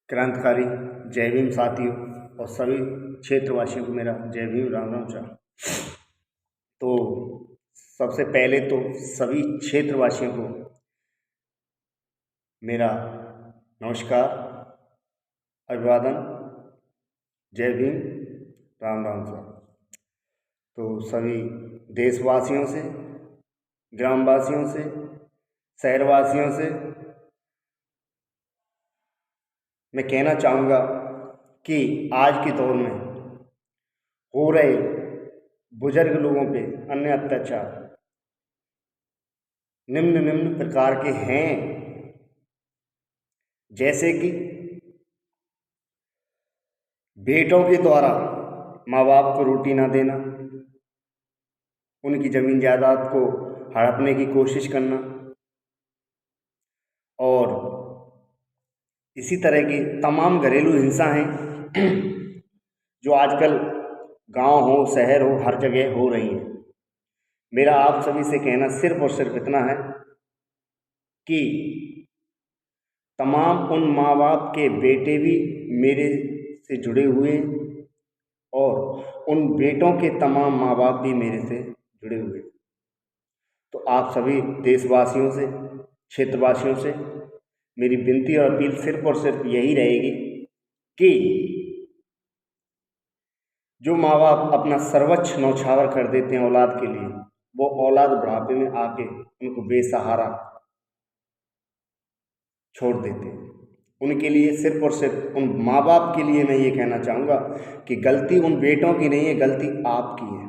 क्रांतिकारी जय भीम साथियों और सभी क्षेत्रवासियों को मेरा जय भीम राम राम चाह। तो सबसे पहले तो सभी क्षेत्रवासियों को मेरा नमस्कार, अभिवादन, जय भीम राम राम चाह। तो सभी देशवासियों से, ग्रामवासियों से, शहरवासियों से मैं कहना चाहूँगा कि आज के दौर में हो रहे बुजुर्ग लोगों पे अन्य अत्याचार निम्न निम्न प्रकार के हैं, जैसे कि बेटों के द्वारा माँ बाप को रोटी ना देना, उनकी ज़मीन जायदाद को हड़पने की कोशिश करना और इसी तरह की तमाम घरेलू हिंसा हैं जो आजकल गांव हो शहर हो हर जगह हो रही हैं। मेरा आप सभी से कहना सिर्फ और सिर्फ इतना है कि तमाम उन माँ बाप के बेटे भी मेरे से जुड़े हुए हैं और उन बेटों के तमाम माँ बाप भी मेरे से जुड़े हुए हैं। तो आप सभी देशवासियों से, क्षेत्रवासियों से मेरी विनती और अपील सिर्फ और सिर्फ यही रहेगी कि जो माँ बाप अपना सर्वोच्च न्यौछावर कर देते हैं औलाद के लिए, वो औलाद बुढ़ापे में आके उनको बेसहारा छोड़ देते हैं। उनके लिए सिर्फ और सिर्फ उन माँ बाप के लिए मैं ये कहना चाहूँगा कि गलती उन बेटों की नहीं है, गलती आपकी है।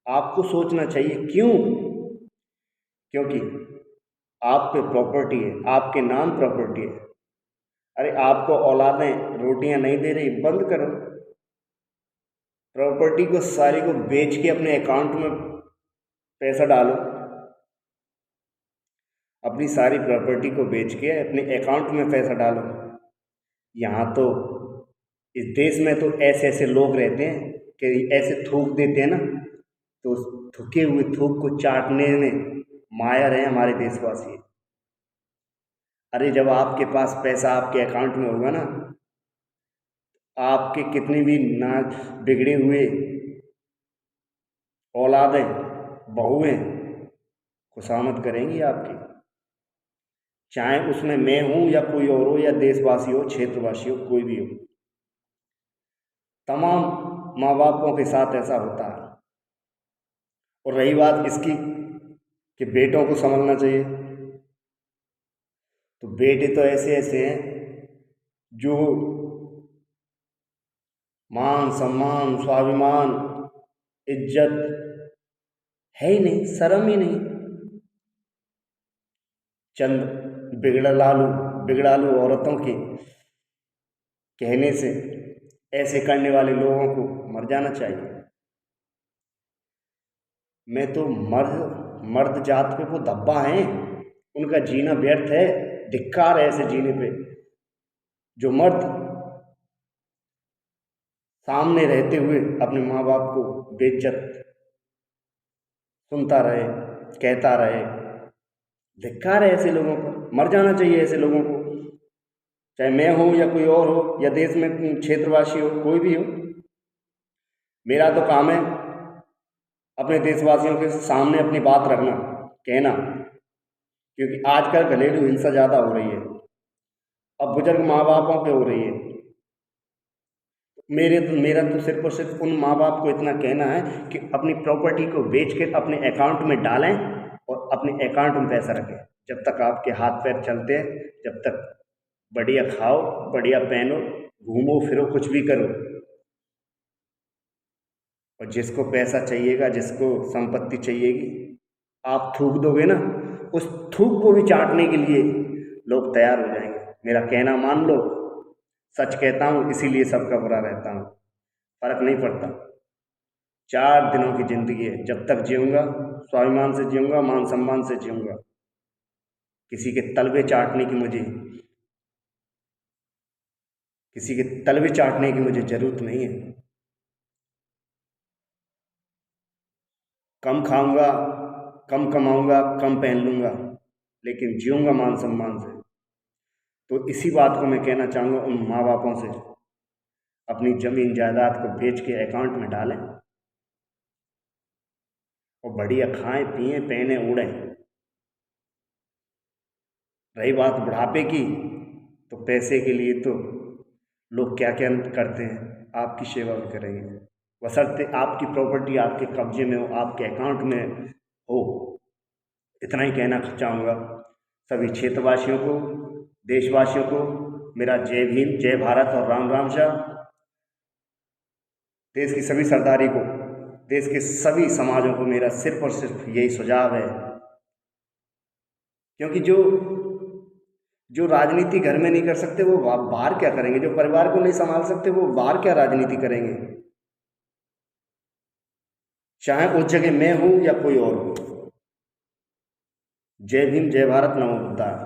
आपको सोचना चाहिए क्यों, क्योंकि आप पे प्रॉपर्टी है, आपके नाम प्रॉपर्टी है। अरे आपको औलादें रोटियां नहीं दे रही, बंद करो, प्रॉपर्टी को सारी को बेच के अपने अकाउंट में पैसा डालो, अपनी सारी प्रॉपर्टी को बेच के अपने अकाउंट में पैसा डालो। यहाँ तो इस देश में तो ऐसे ऐसे लोग रहते हैं कि ऐसे थूक देते हैं ना, तो उस थूके हुए थूक को चाटने में मायर हैं हमारे देशवासी। अरे जब आपके पास पैसा आपके अकाउंट में होगा ना, आपके कितनी भी ना बिगड़े हुए औलादें, बहुएं खुशामद करेंगी आपकी, चाहे उसमें मैं हूं या कोई और हो या देशवासी हो, क्षेत्रवासी हो, कोई भी हो। तमाम माँ बापों के साथ ऐसा होता है। और रही बात इसकी कि बेटों को संभलना चाहिए, तो बेटे तो ऐसे ऐसे हैं जो मान सम्मान स्वाभिमान इज्जत है ही नहीं, शर्म ही नहीं। चंद बिगड़ालू औरतों के कहने से ऐसे करने वाले लोगों को मर जाना चाहिए। मैं तो मर्द जात पे वो धब्बा हैं, उनका जीना व्यर्थ है, धिक्कार है ऐसे जीने पे। जो मर्द सामने रहते हुए अपने माँ बाप को बेइज्जत सुनता रहे, कहता रहे, धिक्कार है ऐसे लोगों पर, मर जाना चाहिए ऐसे लोगों को। चाहे मैं हूँ या कोई और हो या देश में क्षेत्रवासी हो, कोई भी हो, मेरा तो काम है अपने देशवासियों के सामने अपनी बात रखना, कहना, क्योंकि आजकल घरेलू हिंसा ज़्यादा हो रही है, अब बुजुर्ग माँ बापों पे हो रही है। मेरा तो सिर्फ और सिर्फ उन माँ बाप को इतना कहना है कि अपनी प्रॉपर्टी को बेच कर अपने अकाउंट में डालें और अपने अकाउंट में पैसा रखें। जब तक आपके हाथ पैर चलते हैं, जब तक बढ़िया खाओ, बढ़िया पहनो, घूमो फिरो, कुछ भी करो। और जिसको पैसा चाहिएगा, जिसको संपत्ति चाहिएगी, आप थूक दोगे ना, उस थूक को भी चाटने के लिए लोग तैयार हो जाएंगे। मेरा कहना मान लो, सच कहता हूँ इसीलिए सबका बुरा रहता हूँ, फर्क नहीं पड़ता। 4 दिनों की जिंदगी है, जब तक जीऊँगा स्वाभिमान से जीऊँगा, मान सम्मान से जीऊँगा। किसी के तलवे चाटने की मुझे ज़रूरत नहीं है। कम खाऊंगा, कम कमाऊंगा, कम पहन लूँगा, लेकिन जीऊँगा मान सम्मान से। तो इसी बात को मैं कहना चाहूँगा उन माँ बापों से, अपनी ज़मीन जायदाद को बेच के अकाउंट में डालें और बढ़िया खाएं पिएं पहने उड़ें। रही बात बुढ़ापे की, तो पैसे के लिए तो लोग क्या क्या करते हैं, आपकी सेवा भी करेंगे, बशर्ते आपकी प्रॉपर्टी आपके कब्जे में हो, आपके अकाउंट में हो। इतना ही कहना चाहूँगा सभी क्षेत्रवासियों को, देशवासियों को मेरा जय भीम, जय भारत और राम राम शाह। देश की सभी सरदारी को, देश के सभी समाजों को मेरा सिर्फ और सिर्फ यही सुझाव है, क्योंकि जो राजनीति घर में नहीं कर सकते वो बाहर क्या करेंगे, जो परिवार को नहीं संभाल सकते वो बाहर क्या राजनीति करेंगे, चाहे उस जगह मैं हूं या कोई और हो। जय भीम, जय भारत, नमो बुद्धाय।